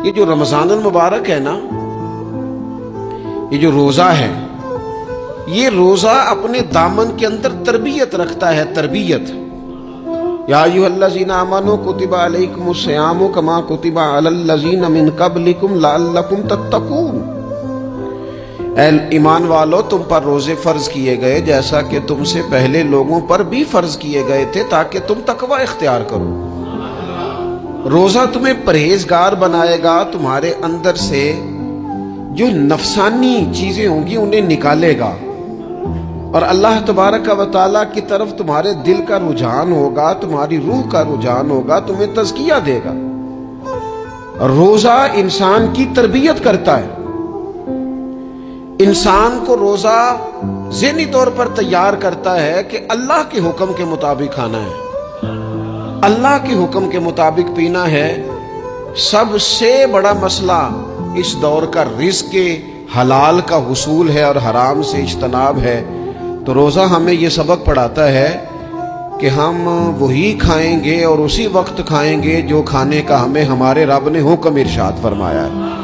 یہ جو رمضان المبارک ہے نا، یہ جو روزہ ہے، یہ روزہ اپنے دامن کے اندر تربیت رکھتا ہے، تربیت۔ یا ایھا الذین آمنوا کتب علیکم الصیام کما کتب علی الذین من قبلکم لعلکم تتقون۔ اے ایمان والو، تم پر روزے فرض کیے گئے جیسا کہ تم سے پہلے لوگوں پر بھی فرض کیے گئے تھے تاکہ تم تقوی اختیار کرو۔ روزہ تمہیں پرہیزگار بنائے گا، تمہارے اندر سے جو نفسانی چیزیں ہوں گی انہیں نکالے گا، اور اللہ تبارک و تعالیٰ کی طرف تمہارے دل کا رجحان ہوگا، تمہاری روح کا رجحان ہوگا، تمہیں تزکیہ دے گا۔ روزہ انسان کی تربیت کرتا ہے، انسان کو روزہ ذہنی طور پر تیار کرتا ہے کہ اللہ کے حکم کے مطابق کھانا ہے، اللہ کے حکم کے مطابق پینا ہے۔ سب سے بڑا مسئلہ اس دور کا رزق کے حلال کا حصول ہے اور حرام سے اجتناب ہے۔ تو روزہ ہمیں یہ سبق پڑھاتا ہے کہ ہم وہی کھائیں گے اور اسی وقت کھائیں گے جو کھانے کا ہمیں ہمارے رب نے حکم ارشاد فرمایا ہے۔